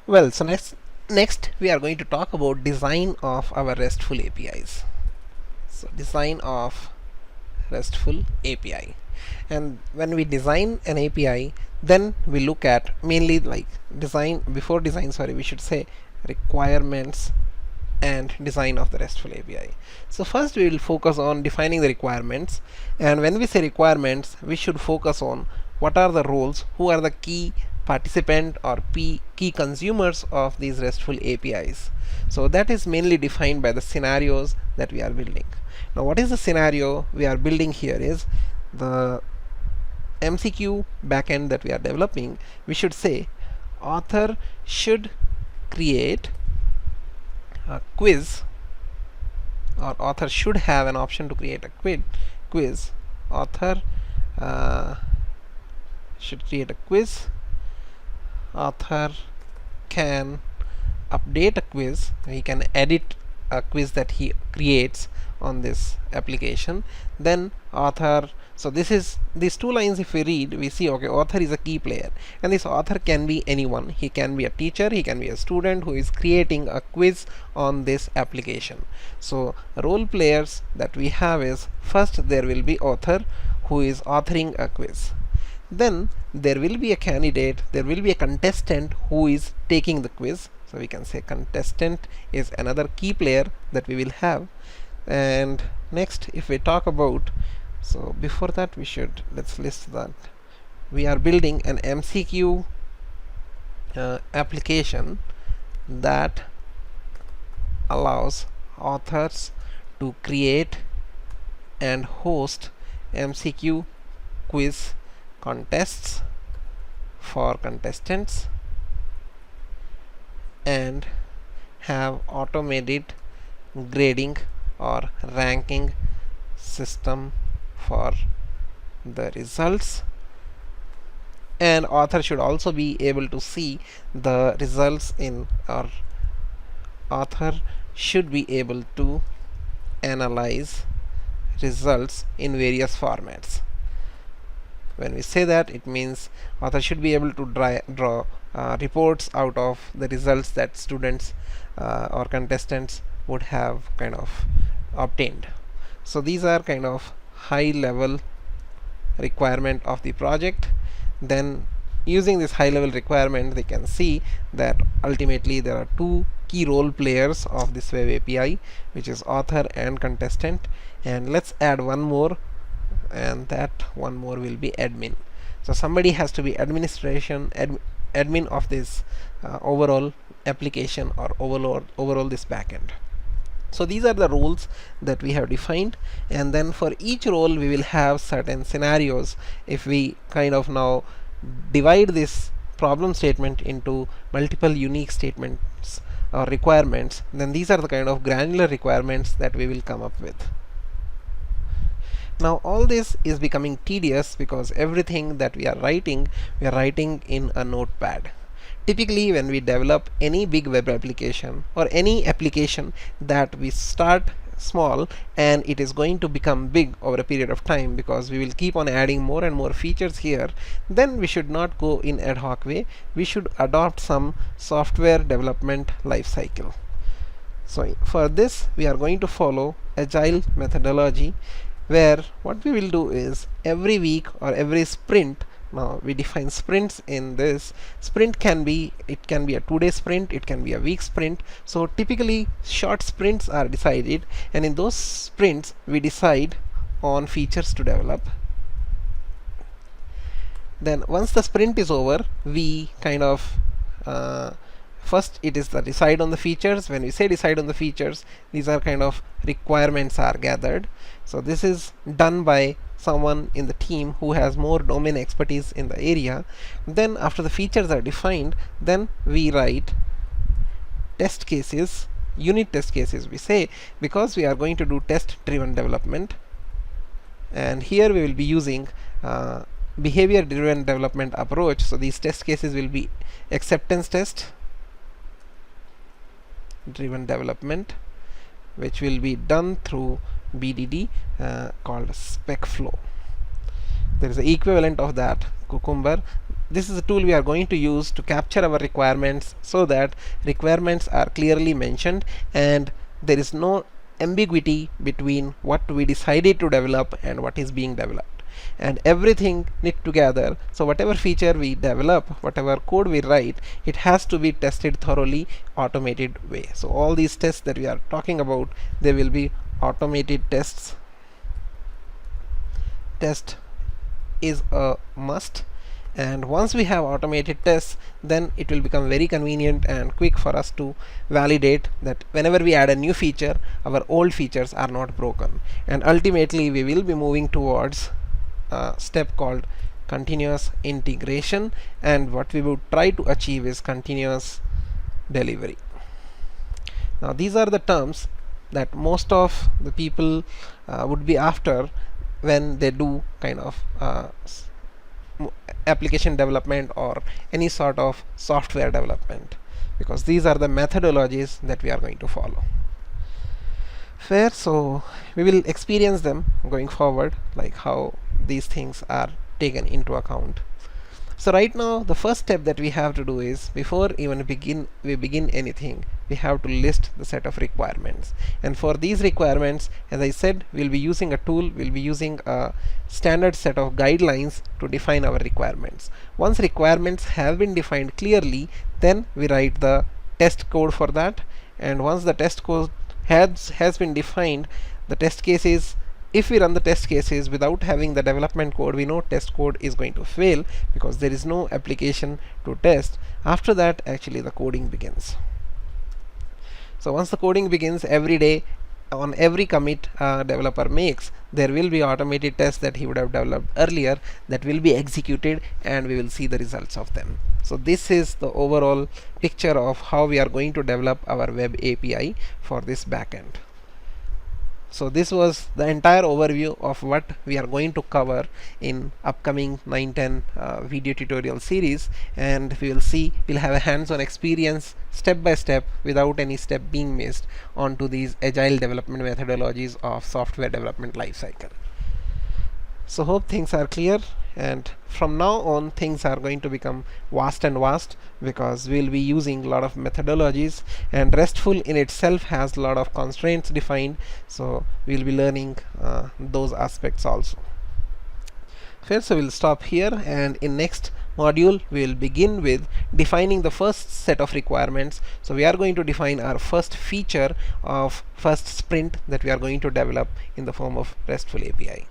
Well, so next we are going to talk about design of our RESTful APIs. So design of RESTful API. And when we design an API, then we look at mainly like we should say requirements and design of the RESTful API. So first we will focus on defining the requirements, and when we say requirements, we should focus on what are the roles, who are the key participant or key consumers of these RESTful APIs. So that is mainly defined by the scenarios that we are building. Now what is the scenario we are building here is the MCQ backend that we are developing. We should say author should create a quiz, or author should have an option to create a quiz. Author should create a quiz. Author can update a quiz. He can edit a quiz that he creates on this application. Then author, so these two lines, if we read, we see, okay, author is a key player, and this author can be anyone. He can be a teacher, he can be a student who is creating a quiz on this application. So role players that we have is, first there will be author who is authoring a quiz. Then there will be a candidate, there will be a contestant who is taking the quiz. So we can say contestant is another key player that we will have. And next, if we talk about, so before that let's list that we are building an MCQ application that allows authors to create and host MCQ quiz contests for contestants and have automated grading or ranking system for the results. And author should also be able to see the results in, or author should be able to analyze results in various formats. When we say that, it means author should be able to draw reports out of the results that students or contestants would have kind of obtained. So these are kind of high level requirement of the project. Then using this high level requirement, they can see that ultimately there are two key role players of this web API, which is author and contestant. And let's add one more, and that one more will be admin. So somebody has to be admin of this overall application, or overall this backend. So these are the roles that we have defined, and then for each role we will have certain scenarios. If we kind of now divide this problem statement into multiple unique statements or requirements, then these are the kind of granular requirements that we will come up with. Now all this is becoming tedious because everything that we are writing in a notepad. Typically when we develop any big web application or any application that we start small and it is going to become big over a period of time, because we will keep on adding more and more features here, then we should not go in ad hoc way. We should adopt some software development life cycle. So for this we are going to follow agile methodology, where what we will do is every week or every sprint, now we define sprints in this. Sprint can be a 2-day sprint, it can be a week sprint. So typically short sprints are decided, and in those sprints we decide on features to develop. Then once the sprint is over, we kind of first it is the decide on the features. When we say decide on the features, these are kind of requirements are gathered. So this is done by someone in the team who has more domain expertise in the area. Then after the features are defined, then we write test cases, unit test cases we say, because we are going to do test driven development, and here we will be using behavior driven development approach. So these test cases will be acceptance test driven development, which will be done through BDD called SPECFLOW. There is an equivalent of that, Cucumber. this is a tool we are going to use to capture our requirements so that requirements are clearly mentioned and there is no ambiguity between what we decided to develop and what is being developed, and everything knit together. So whatever feature we develop, whatever code we write, it has to be tested thoroughly, automated way. So all these tests that we are talking about, they will be automated tests. Test is a must, and once we have automated tests, then it will become very convenient and quick for us to validate that whenever we add a new feature, our old features are not broken, and ultimately we will be moving towards a step called continuous integration, and what we would try to achieve is continuous delivery. Now these are the terms that most of the people would be after when they do kind of application development or any sort of software development, because these are the methodologies that we are going to follow. Fair. So we will experience them going forward, like how these things are taken into account. So right now the first step that we have to do is, before even we begin anything, we have to list the set of requirements, and for these requirements, as I said, we'll be using a tool, we'll be using a standard set of guidelines to define our requirements. Once requirements have been defined clearly, then we write the test code for that, and once the test code has been defined, the test cases, if we run the test cases without having the development code, we know test code is going to fail because there is no application to test. After that, actually the coding begins. So once the coding begins, every day on every commit a developer makes, there will be automated tests that he would have developed earlier that will be executed, and we will see the results of them. So this is the overall picture of how we are going to develop our web API for this backend. So this was the entire overview of what we are going to cover in upcoming 9-10 video tutorial series, and we'll have a hands-on experience step by step without any step being missed onto these agile development methodologies of software development lifecycle. So hope things are clear, and from now on things are going to become vast and vast because we'll be using a lot of methodologies, and RESTful in itself has a lot of constraints defined, so we'll be learning those aspects also. First, so we'll stop here, and in next module we'll begin with defining the first set of requirements. So we are going to define our first feature of first sprint that we are going to develop in the form of RESTful API.